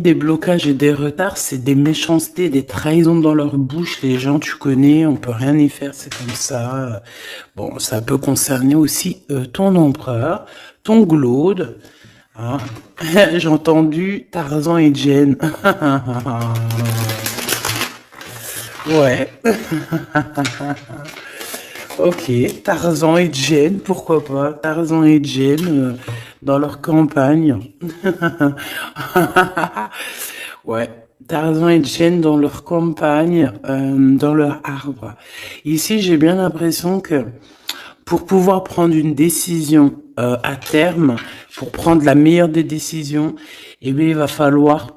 Des blocages et des retards, c'est des méchancetés, des trahisons dans leur bouche. Les gens, tu connais, on peut rien y faire, c'est comme ça. Bon, ça peut concerner aussi ton empereur, ton glaude. Hein. J'ai entendu Tarzan et Jane. Ouais. Ok, Tarzan et Jane, pourquoi pas? Tarzan et Jane dans leur campagne. Ouais, Tarzan et Jane dans leur campagne, dans leur arbre. Ici, j'ai bien l'impression que pour pouvoir prendre une décision à terme, pour prendre la meilleure des décisions, eh bien, il va falloir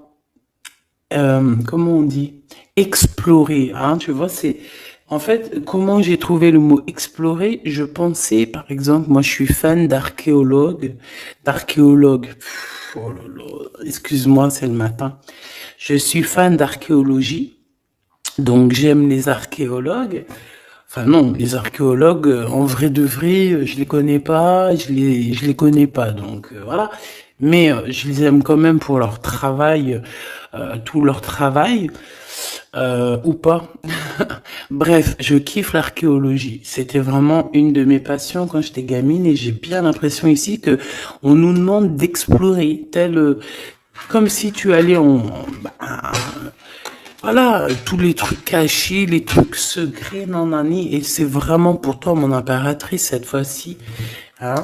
comment on dit, explorer, hein, tu vois, c'est, en fait, comment j'ai trouvé le mot explorer, je pensais, par exemple, moi je suis fan d'archéologue, oh là là, excuse-moi, c'est le matin, je suis fan d'archéologie, donc j'aime les archéologues, enfin non, les archéologues, en vrai de vrai, je les connais pas, je les connais pas, donc voilà. Mais je les aime quand même pour leur travail, tout leur travail, ou pas. Bref, je kiffe l'archéologie. C'était vraiment une de mes passions quand j'étais gamine et j'ai bien l'impression ici que on nous demande d'explorer, tel, comme si tu allais bah, voilà, tous les trucs cachés, les trucs secrets, nanani, et c'est vraiment pour toi, mon impératrice, cette fois-ci. Hein.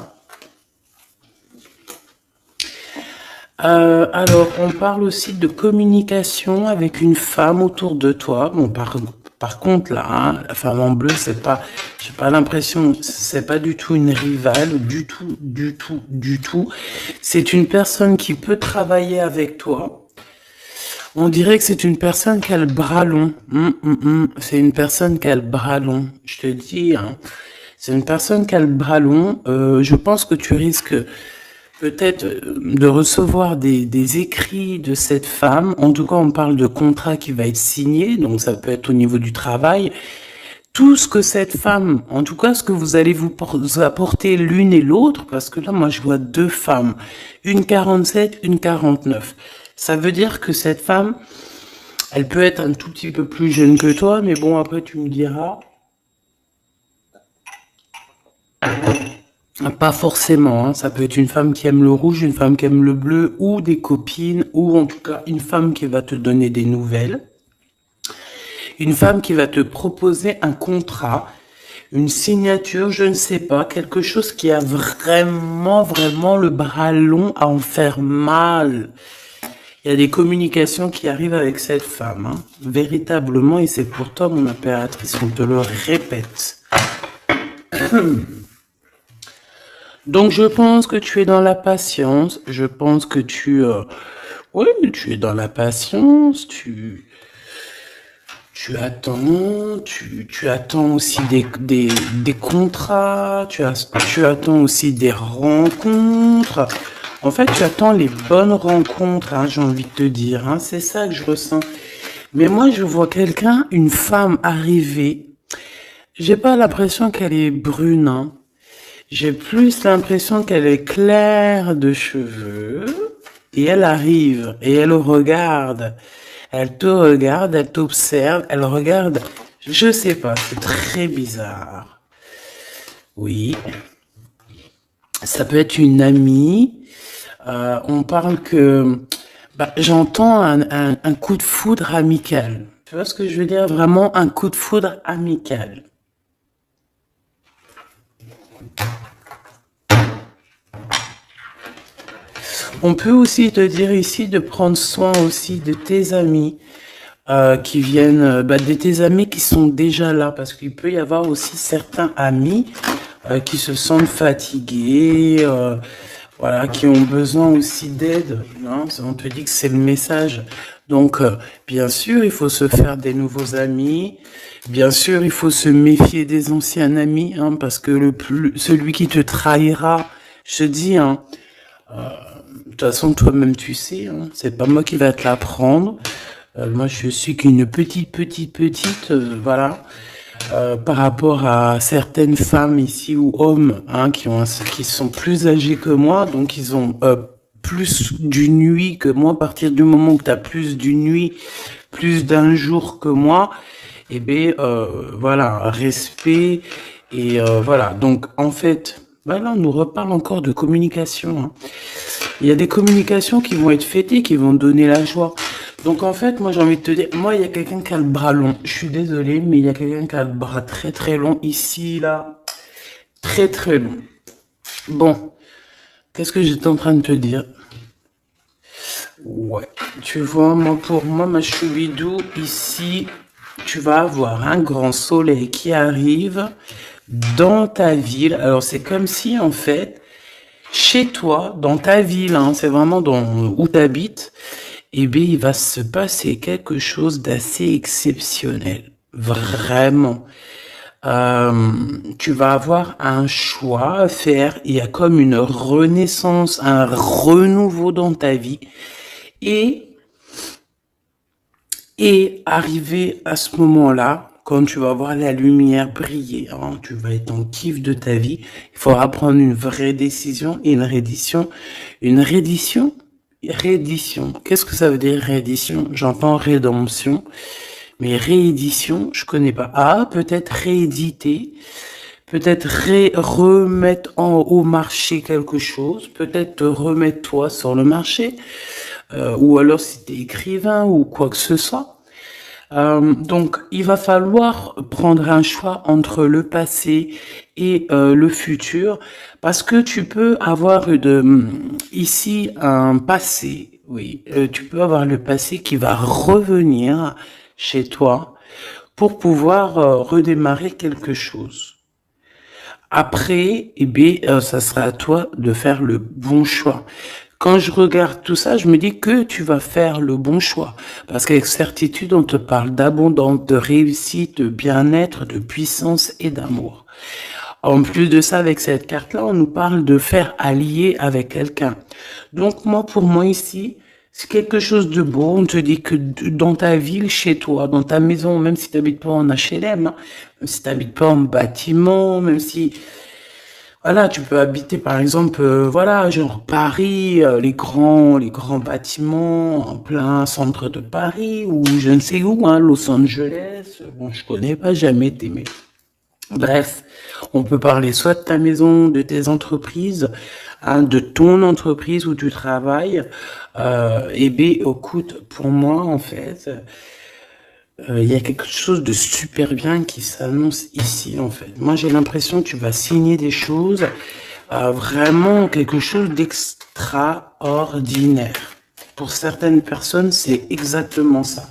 Alors, on parle aussi de communication avec une femme autour de toi. Bon, par contre, là, hein, la femme en bleu, c'est pas, j'ai pas l'impression, c'est pas du tout une rivale, du tout, du tout, du tout. C'est une personne qui peut travailler avec toi. On dirait que c'est une personne qui a le bras long. C'est une personne qui a le bras long. Je te dis, hein. C'est une personne qui a le bras long. Je pense que tu risques peut-être de recevoir des écrits de cette femme. En tout cas, on parle de contrat qui va être signé. Donc, ça peut être au niveau du travail. Tout ce que cette femme, en tout cas, ce que vous allez vous apporter l'une et l'autre, parce que là, moi, je vois deux femmes. Une 47, une 49. Ça veut dire que cette femme, elle peut être un tout petit peu plus jeune que toi, mais bon, après, tu me diras. Pas forcément, hein. Ça peut être une femme qui aime le rouge, une femme qui aime le bleu, ou des copines, ou en tout cas, une femme qui va te donner des nouvelles. Une femme qui va te proposer un contrat, une signature, je ne sais pas, quelque chose qui a vraiment, vraiment le bras long à en faire mal. Il y a des communications qui arrivent avec cette femme, hein, véritablement, et c'est pour toi, mon impératrice, on te le répète. Donc, je pense que tu es dans la patience, je pense que oui, tu es dans la patience, tu attends aussi des contrats, tu attends aussi des rencontres. En fait, tu attends les bonnes rencontres, hein, j'ai envie de te dire, hein, c'est ça que je ressens. Mais moi, je vois quelqu'un, une femme arriver. J'ai pas l'impression qu'elle est brune, hein. J'ai plus l'impression qu'elle est claire de cheveux. Et elle arrive, et elle regarde. Elle te regarde, elle t'observe, elle regarde. Je sais pas, c'est très bizarre. Oui, ça peut être une amie. On parle que bah, j'entends un coup de foudre amical. Tu vois ce que je veux dire? Vraiment un coup de foudre amical. On peut aussi te dire ici de prendre soin aussi de tes amis qui viennent, bah, de tes amis qui sont déjà là, parce qu'il peut y avoir aussi certains amis qui se sentent fatigués, voilà, qui ont besoin aussi d'aide. Hein, on te dit que c'est le message. Donc, bien sûr, il faut se faire des nouveaux amis. Bien sûr, il faut se méfier des anciens amis, hein, parce que celui qui te trahira, je te dis, hein, de toute façon, toi-même, tu sais, hein, c'est pas moi qui va te l'apprendre. Moi, je suis qu'une petite, voilà, par rapport à certaines femmes ici ou hommes, hein, qui sont plus âgés que moi, donc ils ont plus d'une nuit que moi, à partir du moment où tu as plus d'une nuit, plus d'un jour que moi, eh bien, voilà, respect, et voilà. Donc, en fait, voilà, on nous reparle encore de communication, hein. Il y a des communications qui vont être fêtées, qui vont donner la joie. Donc, en fait, moi, j'ai envie de te dire, moi, il y a quelqu'un qui a le bras long. Je suis désolée, mais il y a quelqu'un qui a le bras très, très long ici, là. Très, très long. Bon, qu'est-ce que j'étais en train de te dire? Ouais, tu vois, moi, pour moi, ma choubidou, ici, tu vas avoir un grand soleil qui arrive dans ta ville. Alors, c'est comme si, en fait, chez toi, dans ta ville, hein, c'est vraiment dans où tu habites, eh bien, il va se passer quelque chose d'assez exceptionnel. Vraiment. Tu vas avoir un choix à faire. Il y a comme une renaissance, un renouveau dans ta vie. Et, et arrivé à ce moment-là, quand tu vas voir la lumière briller, hein, tu vas être en kiff de ta vie, il faudra prendre une vraie décision et une reddition. Une reddition? Réédition. Qu'est-ce que ça veut dire réédition? J'entends rédemption, mais réédition, je connais pas. Ah, peut-être rééditer, peut-être remettre au marché quelque chose, peut-être te remettre toi sur le marché, ou alors si t'es écrivain ou quoi que ce soit. Donc, il va falloir prendre un choix entre le passé et le futur, parce que tu peux avoir ici un passé, oui, tu peux avoir le passé qui va revenir chez toi pour pouvoir redémarrer quelque chose. Après, eh bien, ça sera à toi de faire le bon choix. Quand je regarde tout ça, je me dis que tu vas faire le bon choix. Parce qu'avec certitude, on te parle d'abondance, de réussite, de bien-être, de puissance et d'amour. En plus de ça, avec cette carte-là, on nous parle de faire allier avec quelqu'un. Donc moi, pour moi ici, c'est quelque chose de beau. On te dit que dans ta ville, chez toi, dans ta maison, même si tu n'habites pas en HLM, hein, même si tu n'habites pas en bâtiment, même si voilà, tu peux habiter par exemple, voilà, genre Paris, les grands bâtiments en plein centre de Paris ou je ne sais où, hein, Los Angeles. Bon, je connais pas, jamais été, mais bref, on peut parler soit de ta maison, de tes entreprises, hein, de ton entreprise où tu travailles. Et bien, écoute, pour moi, en fait, il y a quelque chose de super bien qui s'annonce ici, en fait. Moi, j'ai l'impression que tu vas signer des choses, vraiment quelque chose d'extraordinaire. Pour certaines personnes, c'est exactement ça.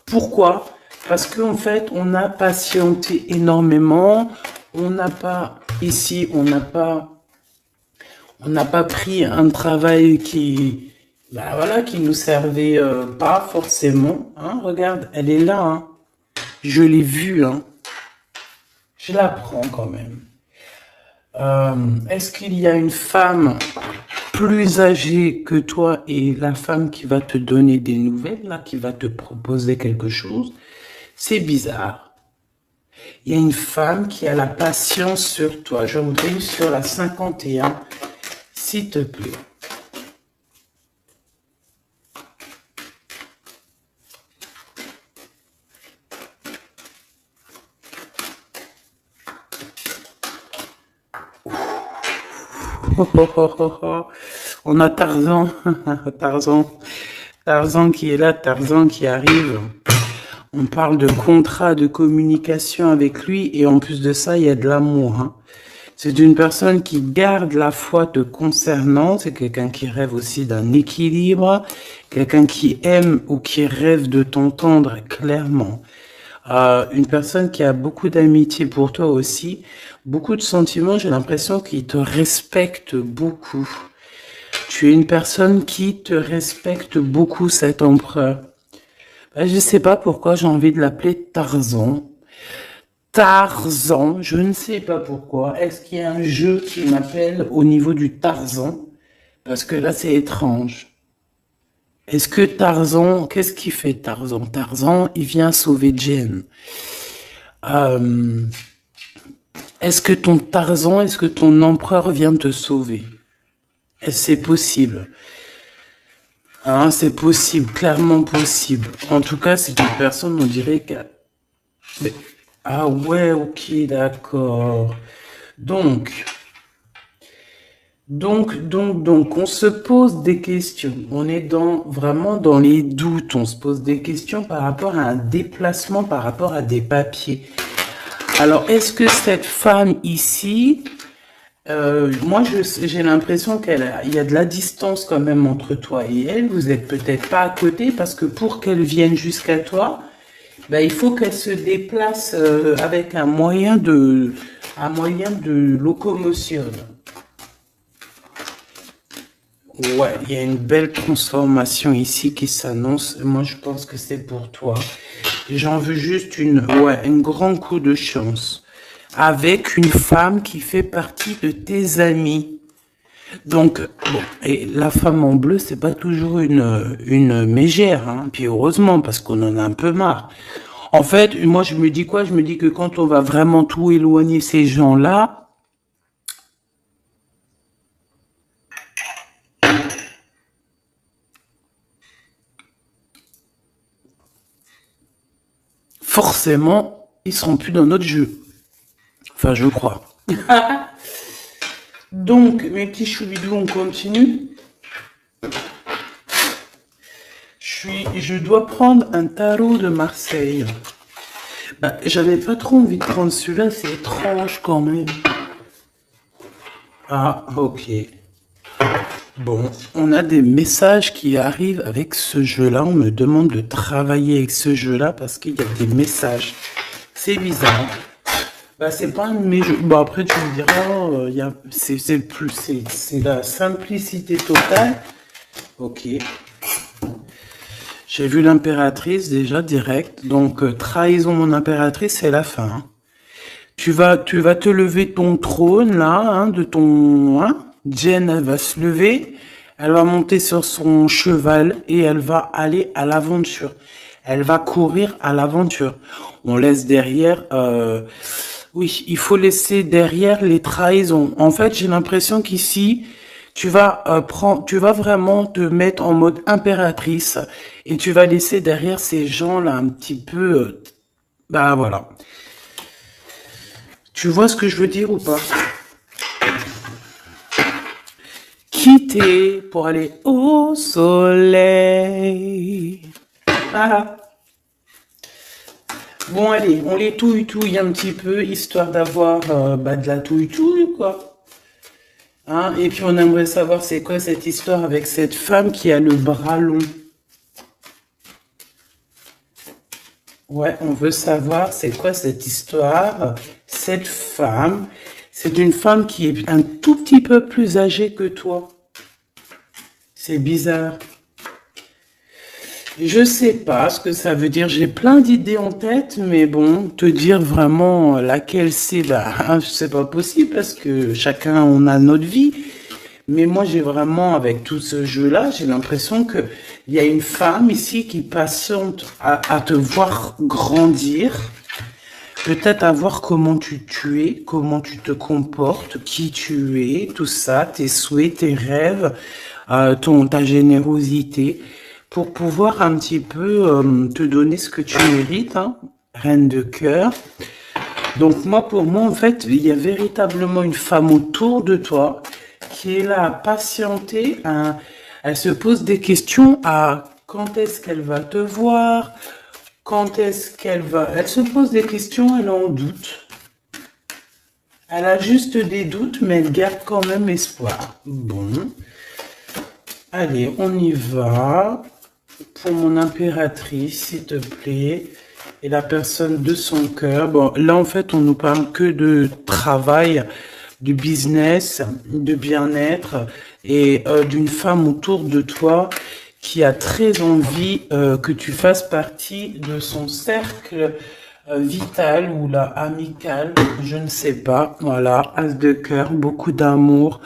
Pourquoi? Parce qu'en fait, on a patienté énormément. On n'a pas, ici, on n'a pas pris un travail qui, bah voilà, qui nous servait pas forcément. Hein, regarde, elle est là. Hein. Je l'ai vue. Hein. Je la prends quand même. Est-ce qu'il y a une femme plus âgée que toi et la femme qui va te donner des nouvelles, là, qui va te proposer quelque chose? C'est bizarre. Il y a une femme qui a la patience sur toi. Je voudrais sur la 51, s'il te plaît. On a Tarzan, Tarzan, Tarzan qui est là, Tarzan qui arrive. On parle de contrat, de communication avec lui et en plus de ça, il y a de l'amour. Hein. C'est une personne qui garde la foi te concernant, c'est quelqu'un qui rêve aussi d'un équilibre, quelqu'un qui aime ou qui rêve de t'entendre clairement. Une personne qui a beaucoup d'amitié pour toi aussi, beaucoup de sentiments, j'ai l'impression qu'il te respecte beaucoup. Tu es une personne qui te respecte beaucoup, cet empereur. Ben, je sais pas pourquoi j'ai envie de l'appeler Tarzan. Tarzan, je ne sais pas pourquoi. Est-ce qu'il y a un jeu qui m'appelle au niveau du Tarzan? Parce que là, c'est étrange. Est-ce que Tarzan, qu'est-ce qu'il fait Tarzan? Tarzan, il vient sauver Jen. Euh, est-ce que ton Tarzan, est-ce que ton empereur vient te sauver? Est-ce que c'est possible? Hein, c'est possible, clairement possible. En tout cas, c'est une personne, on dirait qu'elle... mais- Ah ouais, ok, d'accord. Donc, donc, on se pose des questions. On est vraiment dans les doutes. On se pose des questions par rapport à un déplacement, par rapport à des papiers. Alors, est-ce que cette femme ici, moi, j'ai l'impression il y a de la distance quand même entre toi et elle. Vous êtes peut-être pas à côté parce que pour qu'elle vienne jusqu'à toi, ben, il faut qu'elle se déplace avec un moyen de locomotion. Ouais, il y a une belle transformation ici qui s'annonce. Moi, je pense que c'est pour toi. J'en veux juste un grand coup de chance. Avec une femme qui fait partie de tes amis. Donc, bon, et la femme en bleu, c'est pas toujours une mégère, hein. Puis heureusement, parce qu'on en a un peu marre. En fait, moi, je me dis quoi? Je me dis que quand on va vraiment tout éloigner ces gens-là, forcément, ils seront plus dans notre jeu. Enfin, je crois. Donc, mes petits choubidous, on continue. Je dois prendre un tarot de Marseille. Bah, j'avais pas trop envie de prendre celui-là, c'est étrange quand même. Ah, ok. Bon, on a des messages qui arrivent avec ce jeu-là. On me demande de travailler avec ce jeu-là parce qu'il y a des messages. C'est bizarre. Bah, c'est pas un de mes jeux. Bon, après, tu me diras, c'est la simplicité totale. Ok. J'ai vu l'impératrice déjà direct. Donc, trahison mon impératrice, c'est la fin, hein. Tu vas te lever de ton trône, là, hein, de ton, hein. Jen, elle va se lever. Elle va monter sur son cheval et elle va aller à l'aventure. Elle va courir à l'aventure. On laisse derrière, oui, il faut laisser derrière les trahisons. En fait, j'ai l'impression qu'ici, tu vas vraiment te mettre en mode impératrice et tu vas laisser derrière ces gens-là un petit peu, bah voilà. Tu vois ce que je veux dire ou pas? Quitter pour aller au soleil. Ah. Bon, allez, on les touille un petit peu, histoire d'avoir de la touille, quoi. Hein, et puis on aimerait savoir c'est quoi cette histoire avec cette femme qui a le bras long. Ouais, on veut savoir c'est quoi cette histoire. Cette femme, c'est une femme qui est un tout petit peu plus âgée que toi. C'est bizarre. Je sais pas ce que ça veut dire. J'ai plein d'idées en tête, mais bon, te dire vraiment laquelle c'est, bah, c'est pas possible parce que chacun on a notre vie. Mais moi, j'ai vraiment, avec tout ce jeu-là, j'ai l'impression que il y a une femme ici qui patiente à te voir grandir, peut-être à voir tu es, comment tu te comportes, qui tu es, tout ça, tes souhaits, tes rêves, ta générosité, pour pouvoir un petit peu te donner ce que tu mérites, hein, reine de cœur. Donc moi, pour moi, en fait, il y a véritablement une femme autour de toi qui est là à patienter. Elle se pose des questions à quand est-ce qu'elle va te voir, quand est-ce qu'elle va... Elle se pose des questions, elle en doute. Elle a juste des doutes, mais elle garde quand même espoir. Bon. Allez, on y va. Pour mon impératrice, s'il te plaît. Et la personne de son cœur. Bon, là, en fait, on nous parle que de travail, du business, de bien-être et d'une femme autour de toi qui a très envie que tu fasses partie de son cercle vital ou là amical, je ne sais pas. Voilà, as de cœur, beaucoup d'amour,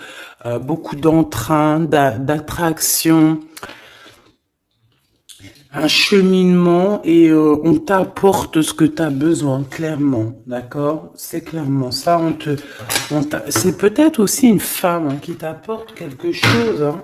beaucoup d'entrain, d'attraction, un cheminement et on t'apporte ce que tu as besoin, clairement, d'accord? C'est clairement ça. C'est peut-être aussi une femme hein, qui t'apporte quelque chose. Hein.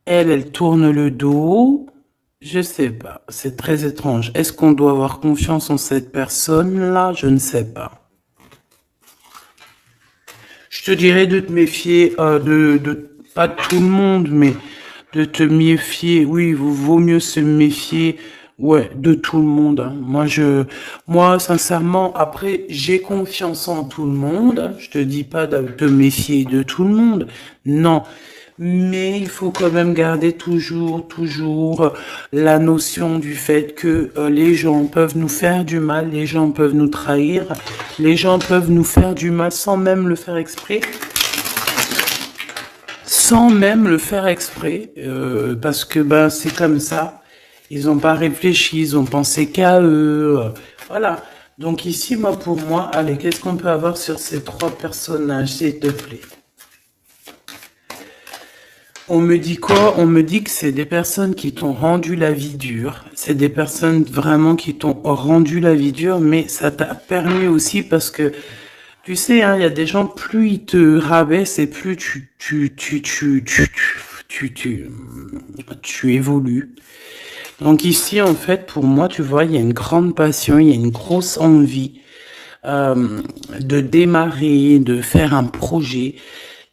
Elle tourne le dos. Je sais pas. C'est très étrange. Est-ce qu'on doit avoir confiance en cette personne-là? Je ne sais pas. Je te dirais de te méfier pas de tout le monde, mais de te méfier. Oui, il vaut mieux se méfier, ouais, de tout le monde, hein. Moi, sincèrement, après, j'ai confiance en tout le monde, hein. Je te dis pas de te méfier de tout le monde. Non. Mais il faut quand même garder toujours la notion du fait que les gens peuvent nous faire du mal, les gens peuvent nous trahir, les gens peuvent nous faire du mal sans même le faire exprès, parce que ben c'est comme ça. Ils n'ont pas réfléchi, ils ont pensé qu'à eux, voilà. Donc ici, pour moi, allez, qu'est-ce qu'on peut avoir sur ces trois personnages, s'il te plaît? On me dit quoi? On me dit que c'est des personnes qui t'ont rendu la vie dure. C'est des personnes vraiment qui t'ont rendu la vie dure, mais ça t'a permis aussi parce que, tu sais, hein, il y a des gens, plus ils te rabaissent et plus tu évolues. Donc ici, en fait, pour moi, tu vois, il y a une grande passion, il y a une grosse envie de démarrer, de faire un projet.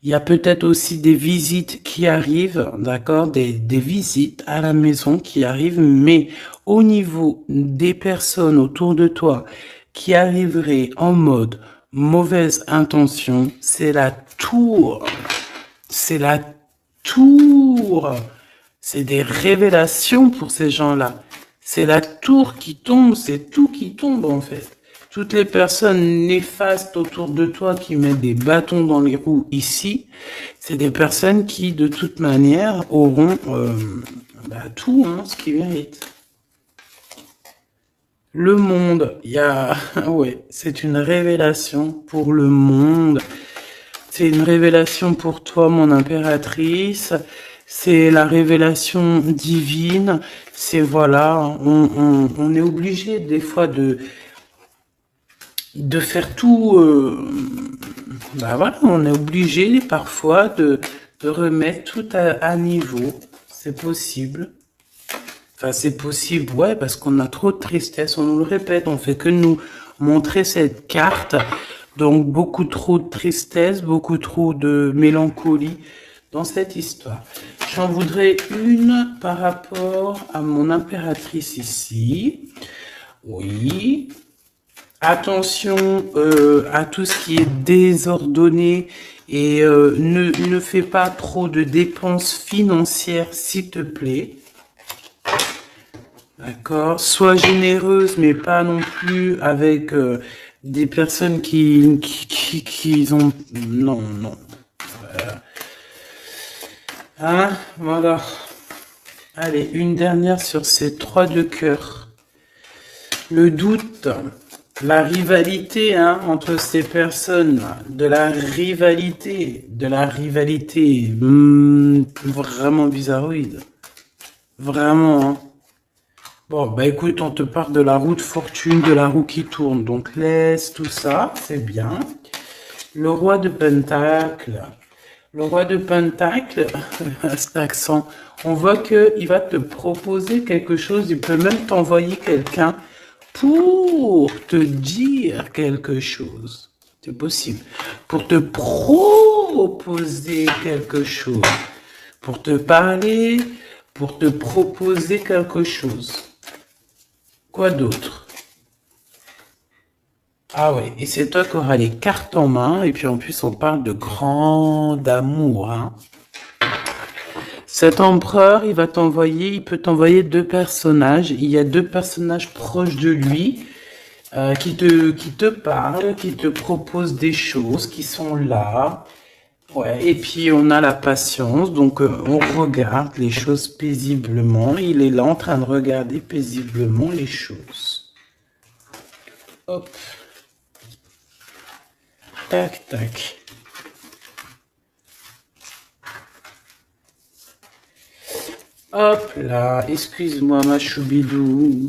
Il y a peut-être aussi des visites qui arrivent, d'accord, des visites à la maison qui arrivent, mais au niveau des personnes autour de toi qui arriveraient en mode mauvaise intention, c'est la tour. C'est la tour. C'est des révélations pour ces gens-là. C'est la tour qui tombe, c'est tout qui tombe en fait. Toutes les personnes néfastes autour de toi qui mettent des bâtons dans les roues ici, c'est des personnes qui de toute manière auront tout, hein, ce qu'ils méritent. Le monde, il y a... ouais, c'est une révélation pour le monde. C'est une révélation pour toi, mon impératrice. C'est la révélation divine. C'est voilà, on est obligé des fois de faire tout. Voilà, on est obligé parfois de remettre tout à niveau. C'est possible. Enfin, c'est possible, ouais, parce qu'on a trop de tristesse, on nous le répète, on fait que nous montrer cette carte. Donc, beaucoup trop de tristesse, beaucoup trop de mélancolie dans cette histoire. J'en voudrais une par rapport à mon impératrice ici. Oui. Attention à tout ce qui est désordonné et ne fais pas trop de dépenses financières, s'il te plaît. D'accord. Sois généreuse, mais pas non plus avec des personnes qui ont... Non, non. Hein, voilà. Allez, une dernière sur ces trois de cœur. Le doute, la rivalité, hein, entre ces personnes, de la rivalité, vraiment bizarroïde. Vraiment, hein. Bon, bah écoute, on te parle de la roue de fortune, de la roue qui tourne. Donc laisse tout ça, c'est bien. Le roi de Pentacle. Le roi de Pentacle, cet accent, on voit qu'il va te proposer quelque chose. Il peut même t'envoyer quelqu'un pour te dire quelque chose. C'est possible. Pour te proposer quelque chose. Pour te parler, pour te proposer quelque chose. Quoi d'autre? Ah ouais, et c'est toi qui auras les cartes en main, et puis en plus on parle de grand amour, hein. Cet empereur, il peut t'envoyer deux personnages. Il y a deux personnages proches de lui qui te parlent, qui te proposent des choses, qui sont là. Ouais, et puis on a la patience, donc on regarde les choses paisiblement. Il est là en train de regarder paisiblement les choses. Hop. Tac, tac. Hop là, excuse-moi ma choubidou.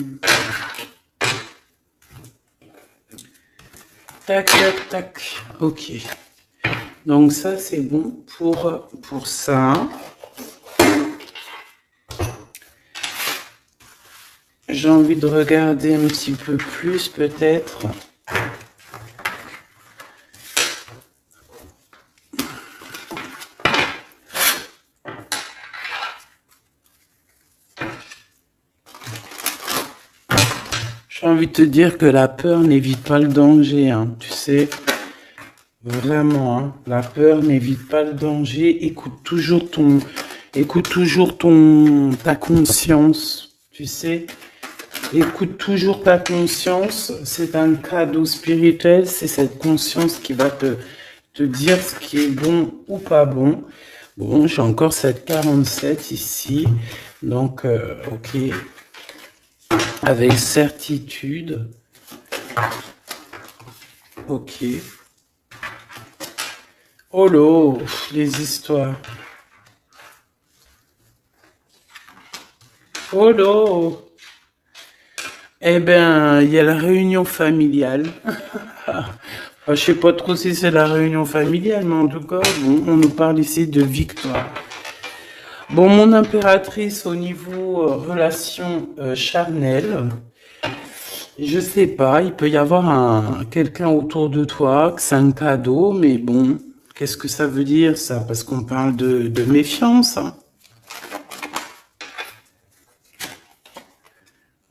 Tac, tac, tac. Ok. Donc ça, c'est bon pour ça. J'ai envie de regarder un petit peu plus, peut-être. J'ai envie de te dire que la peur n'évite pas le danger, hein, tu sais. Vraiment, hein, la peur n'évite pas le danger. Écoute toujours ta conscience, tu sais. Écoute toujours ta conscience. C'est un cadeau spirituel. C'est cette conscience qui va te dire ce qui est bon ou pas bon. Bon, j'ai encore cette 47 ici. Donc, ok. Avec certitude. Ok. Oh là, les histoires. Oh là. Eh ben, il y a la réunion familiale. Je sais pas trop si c'est la réunion familiale, mais en tout cas, bon, on nous parle ici de victoire. Bon, mon impératrice, au niveau relation charnelle, je sais pas, il peut y avoir quelqu'un autour de toi, que c'est un cadeau, mais bon, qu'est-ce que ça veut dire ça? Parce qu'on parle de méfiance, hein.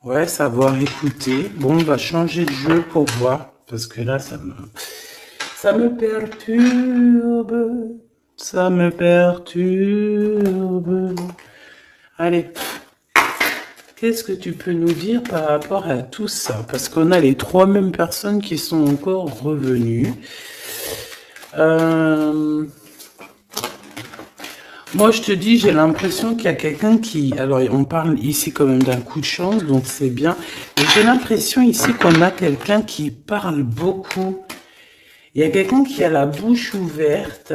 Ouais, savoir écouter. Bon, on va changer de jeu pour voir, parce que là, ça me perturbe. Ça me perturbe. Allez. Qu'est-ce que tu peux nous dire par rapport à tout ça? Parce qu'on a les trois mêmes personnes qui sont encore revenues. Moi, je te dis, j'ai l'impression qu'il y a quelqu'un qui... Alors, on parle ici quand même d'un coup de chance, donc c'est bien. Mais j'ai l'impression ici qu'on a quelqu'un qui parle beaucoup. Il y a quelqu'un qui a la bouche ouverte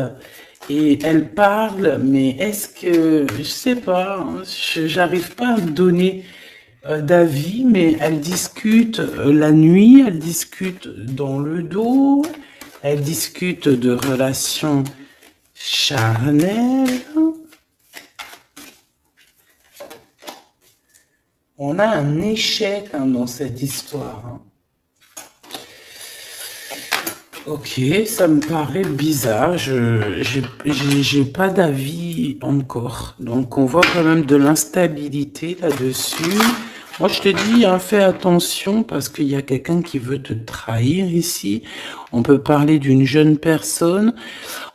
et elle parle, mais est-ce que... Je sais pas, hein, j'arrive pas à me donner d'avis, mais elle discute la nuit, elle discute dans le dos, elle discute de relations charnelles. On a un échec, hein, dans cette histoire, hein. Ok, ça me paraît bizarre. J'ai pas d'avis encore. Donc, on voit quand même de l'instabilité là-dessus. Moi, je te dis, hein, fais attention parce qu'il y a quelqu'un qui veut te trahir ici. On peut parler d'une jeune personne.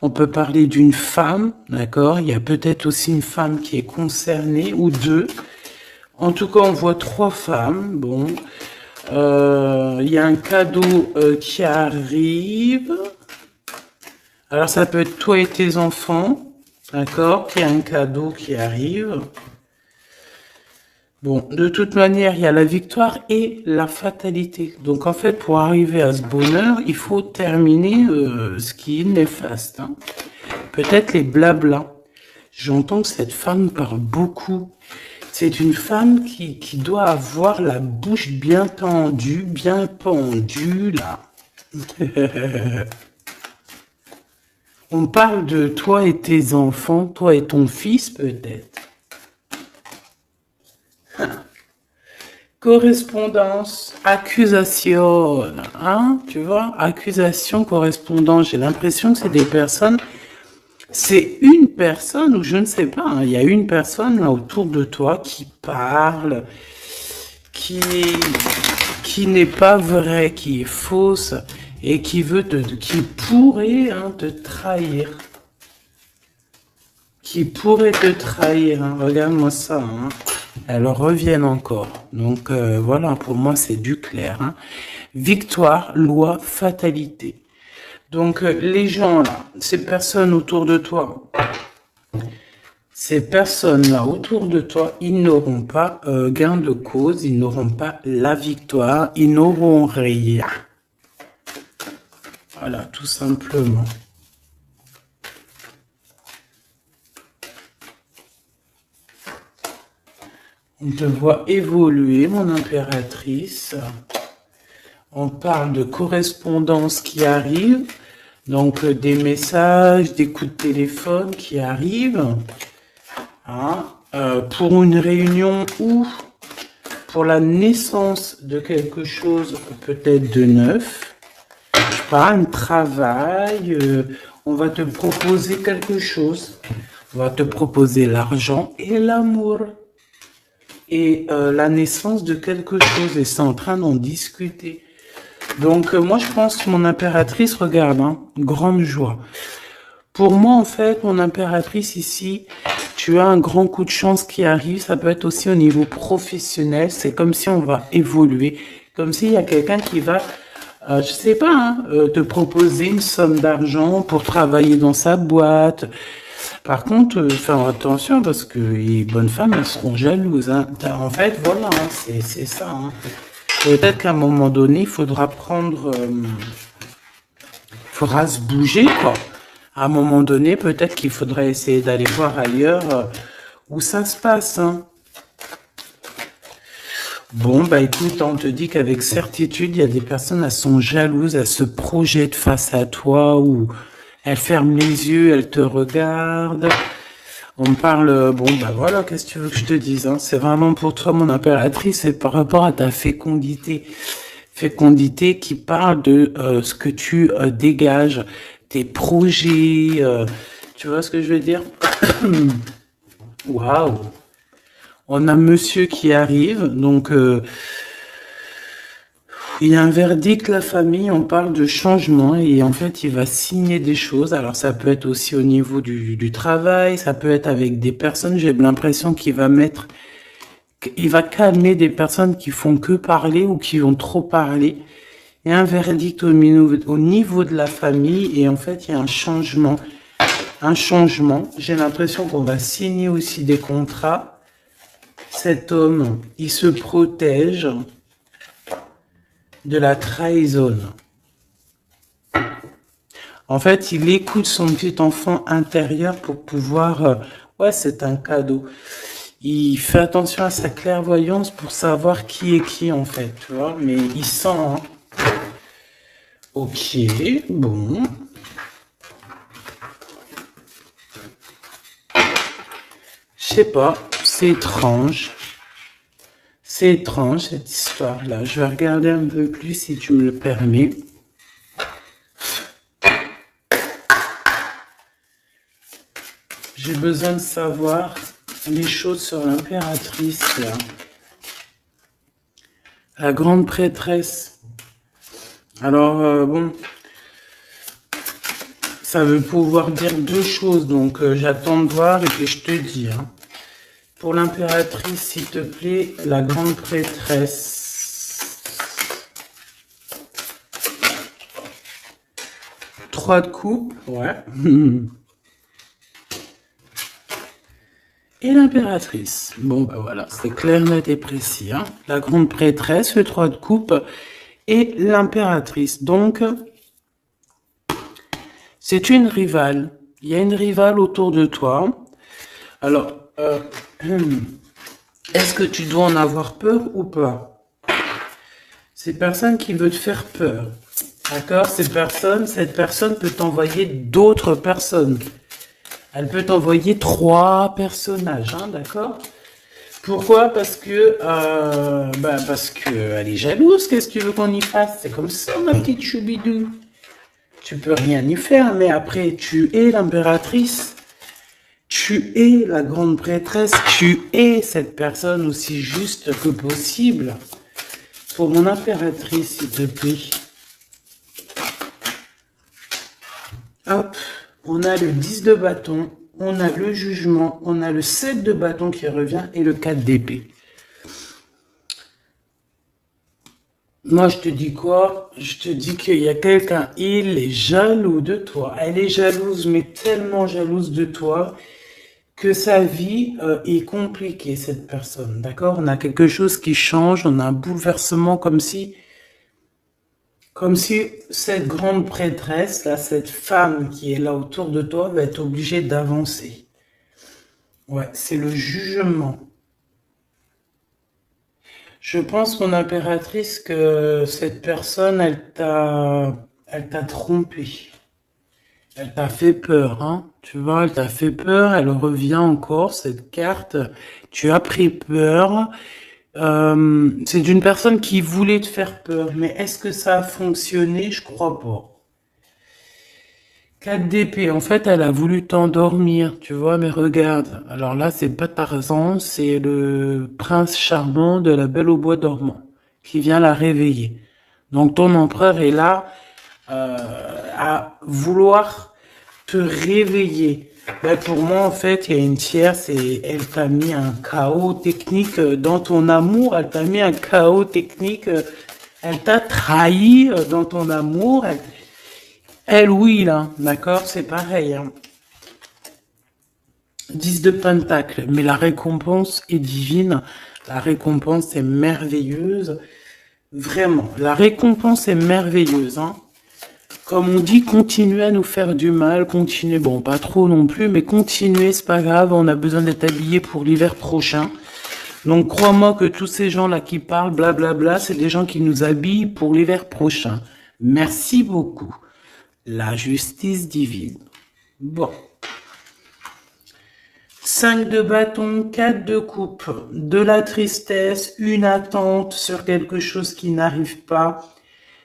On peut parler d'une femme, d'accord? Il y a peut-être aussi une femme qui est concernée ou deux. En tout cas, on voit trois femmes. Bon. Il y a un cadeau qui arrive. Alors, ça peut être toi et tes enfants. D'accord? Il y a un cadeau qui arrive. Bon, de toute manière, il y a la victoire et la fatalité. Donc, en fait, pour arriver à ce bonheur, il faut terminer ce qui est néfaste, hein. Peut-être les blablas. J'entends que cette femme parle beaucoup. C'est une femme qui doit avoir la bouche bien tendue, bien pendue, là. On parle de toi et tes enfants, toi et ton fils, peut-être. Correspondance, accusation, hein, tu vois, accusation, correspondance. J'ai l'impression que c'est des personnes... C'est une personne, ou je ne sais pas, hein, il y a une personne là autour de toi qui parle, qui n'est pas vraie, qui est fausse, et qui pourrait, hein, te trahir. Qui pourrait te trahir, hein. Regarde-moi ça, hein. Elles reviennent encore. Donc voilà, pour moi c'est du clair, hein. Victoire, loi, fatalité. Donc, les gens là, ces personnes autour de toi, ils n'auront pas gain de cause, ils n'auront pas la victoire, ils n'auront rien. Voilà, tout simplement. On te voit évoluer, mon impératrice. On parle de correspondance qui arrive, donc des messages, des coups de téléphone qui arrivent, hein, pour une réunion où pour la naissance de quelque chose, peut-être de neuf, pas un travail, on va te proposer quelque chose, on va te proposer l'argent et l'amour, et la naissance de quelque chose, et c'est en train d'en discuter. Donc moi je pense que mon impératrice, regarde, hein, grande joie. Pour moi en fait, mon impératrice ici, tu as un grand coup de chance qui arrive, ça peut être aussi au niveau professionnel, c'est comme si on va évoluer, comme s'il y a quelqu'un qui va, je sais pas, hein, te proposer une somme d'argent pour travailler dans sa boîte. Par contre, faire attention parce que les bonnes femmes, elles seront jalouses. Hein. En fait, voilà, hein, c'est ça. Hein. Peut-être qu'à un moment donné, il faudra prendre, faudra se bouger, quoi. À un moment donné, peut-être qu'il faudrait essayer d'aller voir ailleurs où ça se passe. Hein. Bon, bah écoute, on te dit qu'avec certitude, il y a des personnes, elles sont jalouses, elles se projettent face à toi ou elles ferment les yeux, elles te regardent. On me parle, bon, bah voilà, qu'est-ce que tu veux que je te dise, hein? C'est vraiment pour toi, mon impératrice, c'est par rapport à ta fécondité. Fécondité qui parle de ce que tu dégages, tes projets, tu vois ce que je veux dire? Waouh! On a monsieur qui arrive, donc il y a un verdict, la famille, on parle de changement et en fait il va signer des choses. Alors ça peut être aussi au niveau du travail, ça peut être avec des personnes, j'ai l'impression qu'il va mettre, il va calmer des personnes qui font que parler ou qui vont trop parler. Il y a un verdict au niveau de la famille et en fait il y a un changement. Un changement, j'ai l'impression qu'on va signer aussi des contrats. Cet homme, il se protège de la trahison. En fait, il écoute son petit enfant intérieur pour pouvoir... ouais, c'est un cadeau. Il fait attention à sa clairvoyance pour savoir qui est qui, en fait, tu vois. Mais il sent... Hein. Ok, bon. Je sais pas, c'est étrange. C'est étrange, cette histoire-là. Je vais regarder un peu plus, si tu me le permets. J'ai besoin de savoir les choses sur l'impératrice, là. La grande prêtresse. Alors, bon, ça veut pouvoir dire deux choses, donc j'attends de voir et puis je te dis. Hein. Pour l'impératrice, s'il te plaît, la grande prêtresse. 3 de coupe, ouais. Et l'impératrice. Bon, bah voilà, c'est clair, net et précis. Hein. La grande prêtresse, le 3 de coupe et l'impératrice. Donc, c'est une rivale. Il y a une rivale autour de toi. Alors, est-ce que tu dois en avoir peur ou pas? Ces personnes qui veulent te faire peur. D'accord? Cette personne peut t'envoyer d'autres personnes. Elle peut t'envoyer 3 personnages, hein, d'accord? Pourquoi? Parce que elle est jalouse. Qu'est-ce que tu veux qu'on y fasse? C'est comme ça, ma petite choubidou. Tu peux rien y faire, mais après, tu es l'impératrice. Tu es la grande prêtresse. Tu es cette personne aussi juste que possible. Pour mon impératrice, s'il te plaît. Hop. On a le 10 de bâton, on a le jugement, on a le 7 de bâton qui revient et le 4 d'épée. Moi, je te dis quoi? Je te dis qu'il y a quelqu'un, il est jaloux de toi. Elle est jalouse, mais tellement jalouse de toi que sa vie est compliquée, cette personne. D'accord? On a quelque chose qui change, on a un bouleversement comme si cette grande prêtresse, là, cette femme qui est là autour de toi, va être obligée d'avancer. Ouais, c'est le jugement. Je pense, mon impératrice, que cette personne, elle t'a trompé. Elle t'a fait peur, hein. Tu vois, elle t'a fait peur, elle revient encore, cette carte. Tu as pris peur. C'est d'une personne qui voulait te faire peur, mais est-ce que ça a fonctionné? Je crois pas. 4 d'épée, en fait, elle a voulu t'endormir, tu vois, mais regarde. Alors là, c'est pas Tarzan, c'est le prince charmant de la Belle au bois dormant, qui vient la réveiller. Donc ton empereur est là à vouloir te réveiller. Ben, pour moi, en fait, il y a une tierce et elle t'a mis un chaos technique dans ton amour. Elle t'a mis un chaos technique. Elle t'a trahi dans ton amour. Elle, oui, là, d'accord, c'est pareil. Hein. 10 de pentacle, mais la récompense est divine. La récompense est merveilleuse. Vraiment, la récompense est merveilleuse. Hein. Comme on dit, continuez à nous faire du mal, continuez, bon, pas trop non plus, mais continuez, c'est pas grave, on a besoin d'être habillés pour l'hiver prochain. Donc, crois-moi que tous ces gens-là qui parlent, blablabla, c'est des gens qui nous habillent pour l'hiver prochain. Merci beaucoup. La justice divine. Bon. 5 de bâton, 4 de coupe, de la tristesse, une attente sur quelque chose qui n'arrive pas,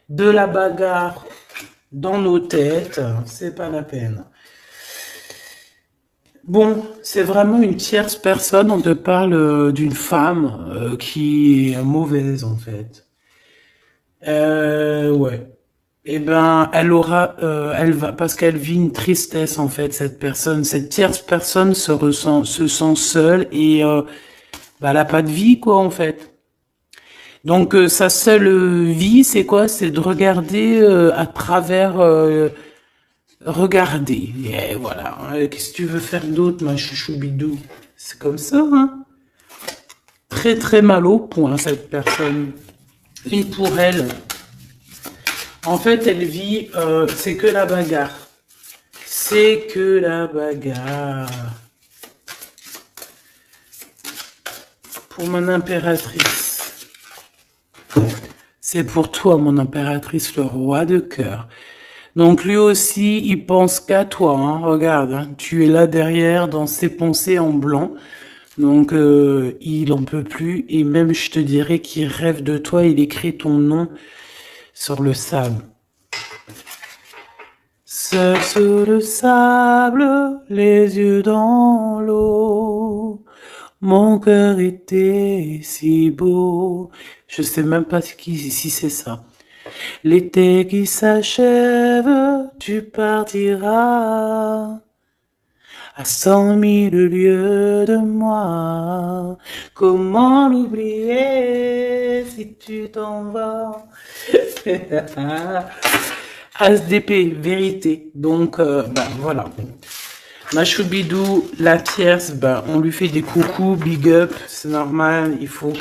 de la bagarre dans nos têtes, c'est pas la peine. Bon, c'est vraiment une tierce personne, on te parle d'une femme qui est mauvaise en fait. Ouais. Eh ben, elle va, parce qu'elle vit une tristesse en fait, cette personne, cette tierce personne se sent seule et bah, elle a pas de vie quoi en fait. Donc sa seule vie, c'est quoi? C'est de regarder à travers, regarder. Et voilà. Qu'est-ce que tu veux faire d'autre, ma chouchou bidou? C'est comme ça, hein? Très très mal au point cette personne. Une pour elle. En fait, elle vit, c'est que la bagarre. C'est que la bagarre. Pour mon impératrice. C'est pour toi, mon impératrice, le roi de cœur. Donc lui aussi, il pense qu'à toi. Hein. Regarde, hein, tu es là derrière dans ses pensées en blanc. Donc il en peut plus. Et même, je te dirais qu'il rêve de toi. Il écrit ton nom sur le sable. Seul sur le sable, les yeux dans l'eau. Mon cœur était si beau. Je sais même pas si c'est ça. L'été qui s'achève, tu partiras à 100 000 lieues de moi. Comment l'oublier si tu t'en vas? As d'épée, vérité. Donc, ben voilà. Ma choubidou, la tierce, ben, on lui fait des coucous, big up, c'est normal. Il faut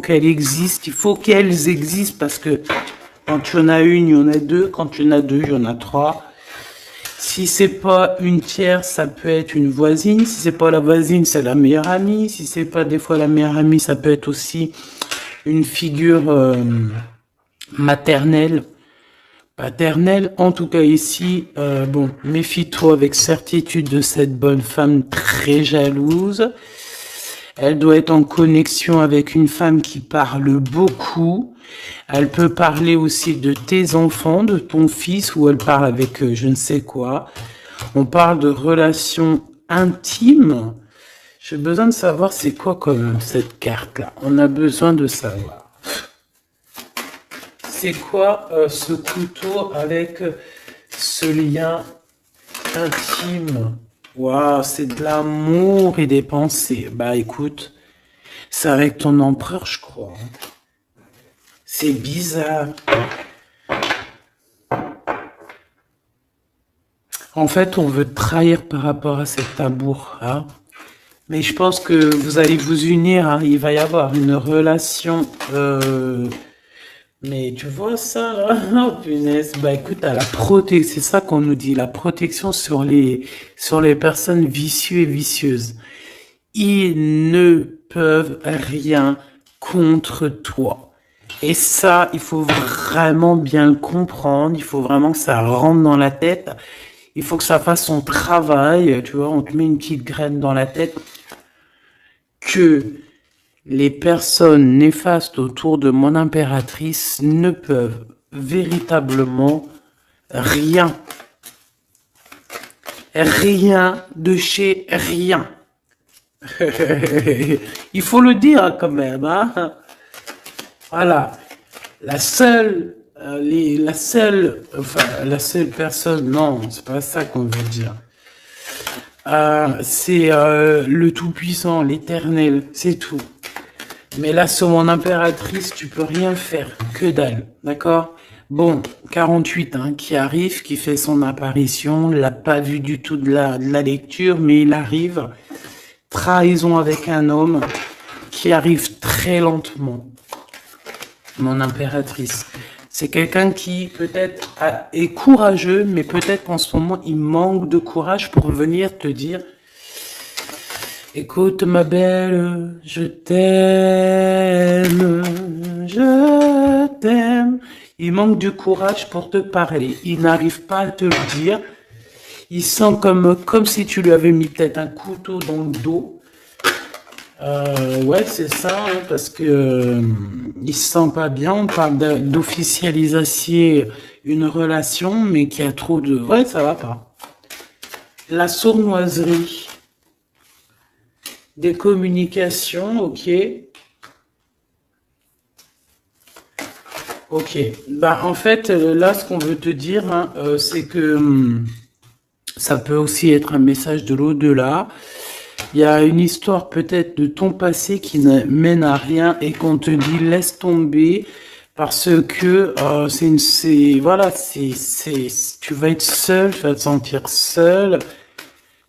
qu'elle existe, il faut qu'elles existent parce que quand tu en as une, il y en a deux. Quand tu en as deux, il y en a trois. Si c'est pas une tierce, ça peut être une voisine. Si c'est pas la voisine, c'est la meilleure amie. Si c'est pas des fois la meilleure amie, ça peut être aussi une figure maternelle, paternelle. En tout cas ici, bon, méfie-toi avec certitude de cette bonne femme très jalouse. Elle doit être en connexion avec une femme qui parle beaucoup. Elle peut parler aussi de tes enfants, de ton fils, ou elle parle avec je ne sais quoi. On parle de relations intimes. J'ai besoin de savoir c'est quoi quand même cette carte-là. On a besoin de savoir. C'est quoi ce couteau avec ce lien intime? Waouh, c'est de l'amour et des pensées. Bah écoute, c'est avec ton empereur, je crois. C'est bizarre. En fait, on veut te trahir par rapport à cet amour. Hein. Mais je pense que vous allez vous unir. Hein. Il va y avoir une relation... Mais tu vois ça, là? Oh, punaise. Bah écoute, à la protection, c'est ça qu'on nous dit, la protection sur les personnes vicieuses et vicieuses. Ils ne peuvent rien contre toi. Et ça, il faut vraiment bien le comprendre. Il faut vraiment que ça rentre dans la tête. Il faut que ça fasse son travail. Tu vois, on te met une petite graine dans la tête que Les personnes néfastes autour de mon impératrice ne peuvent véritablement rien. Rien de chez rien. Il faut le dire quand même, hein. Voilà. La seule personne, non, c'est pas ça qu'on veut dire. C'est le Tout-Puissant, l'Éternel, c'est tout. Mais là, sur mon impératrice, tu peux rien faire, que dalle, d'accord? Bon, 48, hein, qui arrive, qui fait son apparition, l'a pas vu du tout de la lecture, mais il arrive. Trahison avec un homme qui arrive très lentement. Mon impératrice. C'est quelqu'un qui peut-être est courageux, mais peut-être qu'en ce moment, il manque de courage pour venir te dire « Écoute ma belle, je t'aime, je t'aime ». Il manque de courage pour te parler. Il n'arrive pas à te le dire. Il sent comme si tu lui avais mis peut-être un couteau dans le dos. Ouais, c'est ça, hein, parce que il se sent pas bien. On parle d'officialiser une relation, mais qui a trop de... Ouais, ça va pas. La sournoiserie. Des communications, ok. Ok. Bah, en fait, là, ce qu'on veut te dire, hein, c'est que ça peut aussi être un message de l'au-delà. Il y a une histoire peut-être de ton passé qui ne mène à rien et qu'on te dit laisse tomber parce que tu vas être seul, tu vas te sentir seul.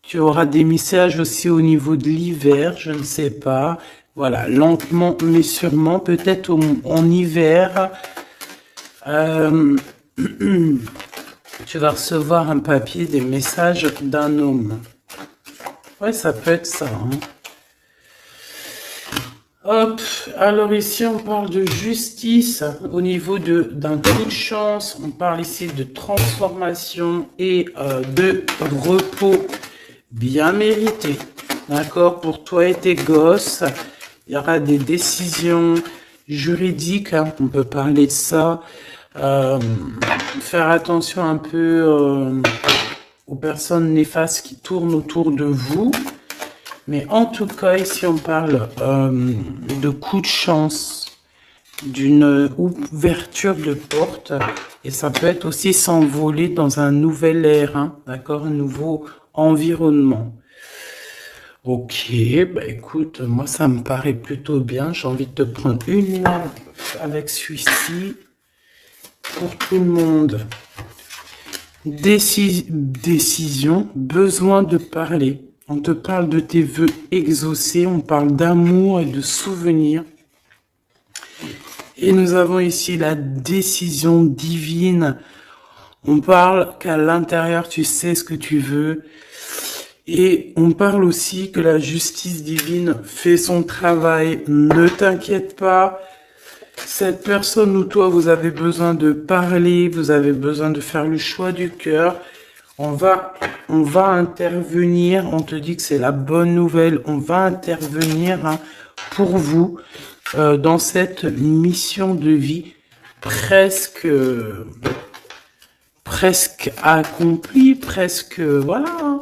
Tu auras des messages aussi au niveau de l'hiver, je ne sais pas. Voilà, lentement mais sûrement, peut-être en hiver. Tu vas recevoir un papier, des messages d'un homme. Ouais, ça peut être ça, hein. Hop, alors ici on parle de justice au niveau d'un coup de chance. On parle ici de transformation et de repos bien mérité. D'accord, pour toi et tes gosses, il y aura des décisions juridiques, hein, on peut parler de ça. Faire attention un peu aux personnes néfastes qui tournent autour de vous. Mais en tout cas, ici, on parle de coup de chance, d'une ouverture de porte. Et ça peut être aussi s'envoler dans un nouvel air, hein, d'accord, un nouveau environnement. Ok, bah écoute, moi, ça me paraît plutôt bien. J'ai envie de te prendre une lampe avec celui-ci pour tout le monde. Décision, besoin de parler. On te parle de tes vœux exaucés, on parle d'amour et de souvenirs. Et nous avons ici la décision divine. On parle qu'à l'intérieur, tu sais ce que tu veux. Et on parle aussi que la justice divine fait son travail. Ne t'inquiète pas. Cette personne ou toi, vous avez besoin de parler, vous avez besoin de faire le choix du cœur. On va intervenir, on te dit que c'est la bonne nouvelle, on va intervenir, hein, pour vous dans cette mission de vie presque accomplie, presque, voilà.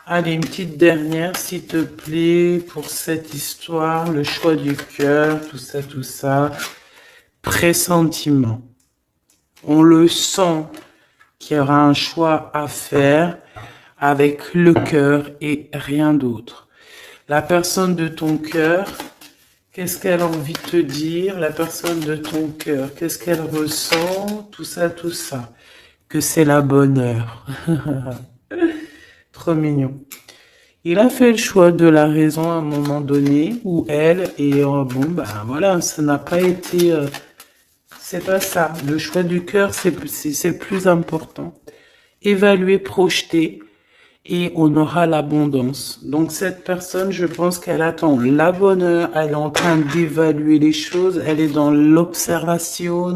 Allez, une petite dernière, s'il te plaît, pour cette histoire, le choix du cœur, tout ça. Pressentiment. On le sent qu'il y aura un choix à faire avec le cœur et rien d'autre. La personne de ton cœur, qu'est-ce qu'elle a envie de te dire? La personne de ton cœur, qu'est-ce qu'elle ressent? Tout ça. Que c'est la bonne heure. Trop mignon. Il a fait le choix de la raison à un moment donné, ou elle, et bon, ben voilà, ça n'a pas été... c'est pas ça. Le choix du cœur, c'est le plus important. Évaluer, projeter, et on aura l'abondance. Donc cette personne, je pense qu'elle attend la bonne heure, elle est en train d'évaluer les choses, elle est dans l'observation,